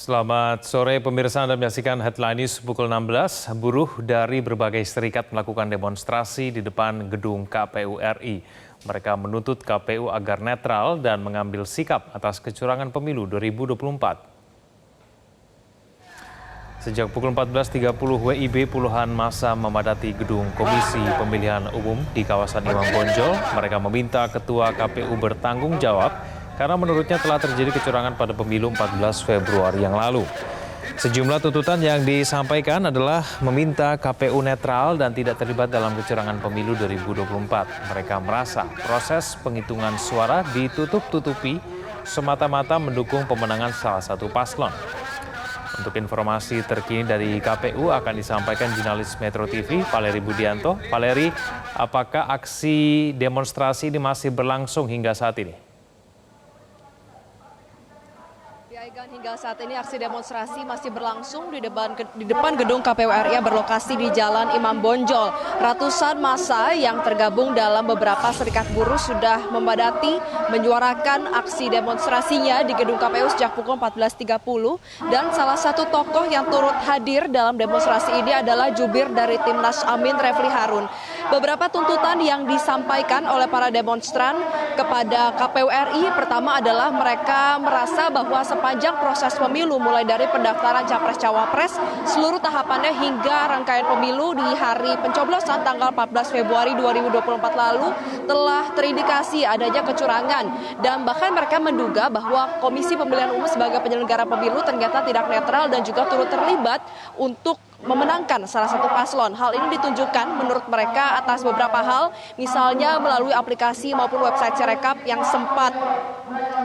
Selamat sore pemirsa, Anda menyaksikan Headline News pukul 16. Buruh dari berbagai serikat melakukan demonstrasi di depan gedung KPU RI. Mereka menuntut KPU agar netral dan mengambil sikap atas kecurangan pemilu 2024. Sejak pukul 14.30 WIB, puluhan massa memadati gedung Komisi Pemilihan Umum di kawasan Imam Bonjol. Mereka meminta Ketua KPU bertanggung jawab karena menurutnya telah terjadi kecurangan pada pemilu 14 Februari yang lalu. Sejumlah tuntutan yang disampaikan adalah meminta KPU netral dan tidak terlibat dalam kecurangan pemilu 2024. Mereka merasa proses penghitungan suara ditutup-tutupi semata-mata mendukung pemenangan salah satu paslon. Untuk informasi terkini dari KPU akan disampaikan jurnalis Metro TV, Valeri Budianto. Valeri, apakah aksi demonstrasi ini masih berlangsung hingga saat ini? Hingga saat ini aksi demonstrasi masih berlangsung di depan gedung KPU RI yang berlokasi di Jalan Imam Bonjol. Ratusan massa yang tergabung dalam beberapa serikat buruh sudah memadati menyuarakan aksi demonstrasinya di gedung KPU sejak pukul 14.30 dan salah satu tokoh yang turut hadir dalam demonstrasi ini adalah jubir dari Timnas Amin, Refli Harun. Beberapa tuntutan yang disampaikan oleh para demonstran kepada KPU RI pertama adalah mereka merasa bahwa sepanjang proses pemilu mulai dari pendaftaran Capres-Cawapres, seluruh tahapannya hingga rangkaian pemilu di hari pencoblosan tanggal 14 Februari 2024 lalu telah terindikasi adanya kecurangan. Dan bahkan mereka menduga bahwa Komisi Pemilihan Umum sebagai penyelenggara pemilu ternyata tidak netral dan juga turut terlibat untuk memenangkan salah satu paslon. Hal ini ditunjukkan menurut mereka atas beberapa hal, misalnya melalui aplikasi maupun website Sirekap yang sempat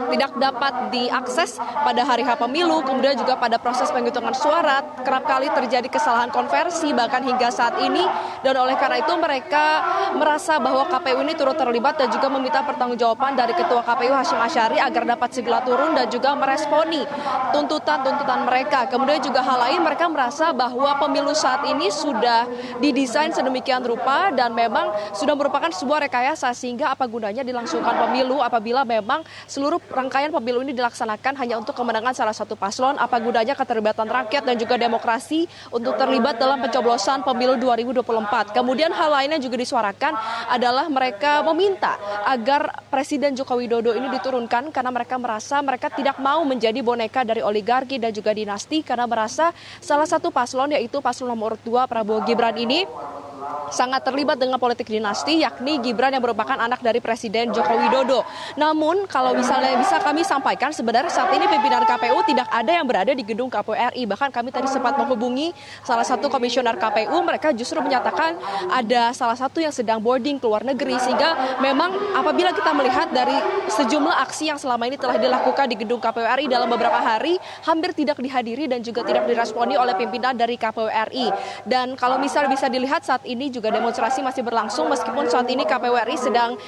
tidak dapat diakses pada hari H pemilu, kemudian juga pada proses penghitungan suara, kerap kali terjadi kesalahan konversi bahkan hingga saat ini, dan oleh karena itu mereka merasa bahwa KPU ini turut terlibat dan juga meminta pertanggungjawaban dari Ketua KPU Hashim Asyari agar dapat segera turun dan juga meresponi tuntutan-tuntutan mereka. Kemudian juga hal lain, mereka merasa bahwa pemilu saat ini sudah didesain sedemikian rupa dan memang sudah merupakan sebuah rekayasa, sehingga apa gunanya dilangsungkan pemilu apabila memang seluruh rangkaian pemilu ini dilaksanakan hanya untuk kemenangan salah satu paslon. Apa gunanya keterlibatan rakyat dan juga demokrasi untuk terlibat dalam pencoblosan pemilu 2024. Kemudian hal lainnya juga disuarakan adalah mereka meminta agar Presiden Joko Widodo ini diturunkan karena mereka merasa mereka tidak mau menjadi boneka dari oligarki dan juga dinasti, karena merasa salah satu paslon, yaitu paslon nomor 2 Prabowo Gibran ini sangat terlibat dengan politik dinasti, yakni Gibran yang merupakan anak dari Presiden Joko Widodo. Namun kalau misalnya bisa kami sampaikan, sebenarnya saat ini pimpinan KPU tidak ada yang berada di gedung KPU RI. Bahkan kami tadi sempat menghubungi salah satu komisioner KPU, mereka justru menyatakan ada salah satu yang sedang boarding ke luar negeri, sehingga memang apabila kita melihat dari sejumlah aksi yang selama ini telah dilakukan di gedung KPU RI dalam beberapa hari, hampir tidak dihadiri dan juga tidak diresponi oleh pimpinan dari KPU RI. Dan kalau misalnya bisa dilihat saat ini juga demonstrasi masih berlangsung meskipun saat ini KPU RI sedang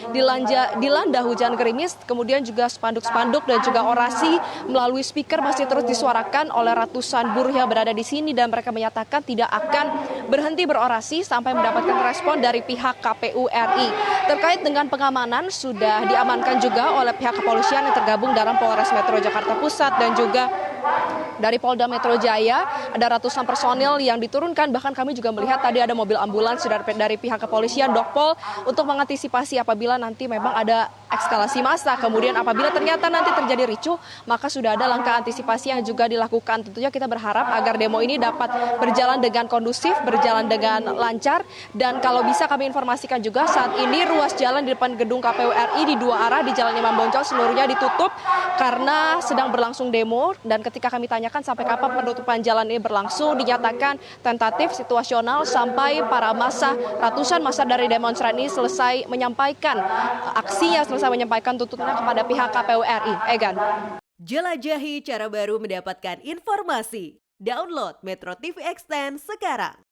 dilanda hujan gerimis, kemudian juga spanduk-spanduk dan juga orasi melalui speaker masih terus disuarakan oleh ratusan buruh yang berada di sini, dan mereka menyatakan tidak akan berhenti berorasi sampai mendapatkan respon dari pihak KPU RI. Terkait dengan pengamanan, sudah diamankan juga oleh pihak kepolisian yang tergabung dalam Polres Metro Jakarta Pusat dan juga dari Polda Metro Jaya. Ada ratusan personil yang diturunkan, bahkan kami juga melihat tadi ada mobil ambulans dari pihak kepolisian Dokpol untuk mengantisipasi apabila nanti memang ada eskalasi massa. Kemudian apabila ternyata nanti terjadi ricuh, maka sudah ada langkah antisipasi yang juga dilakukan. Tentunya kita berharap agar demo ini dapat berjalan dengan kondusif, berjalan dengan lancar. Dan kalau bisa kami informasikan juga, saat ini ruas jalan di depan gedung KPU RI di dua arah di Jalan Imam Bonjol seluruhnya ditutup karena sedang berlangsung demo. Dan ketika kami tanyakan sampai kapan penutupan jalan ini berlangsung, dinyatakan tentatif, situasional, sampai para massa, ratusan massa dari demonstran ini selesai menyampaikan aksinya, selesai menyampaikan tuntutannya kepada pihak KPU RI. Egan. Jelajahi cara baru mendapatkan informasi. Download Metro TV Extend sekarang.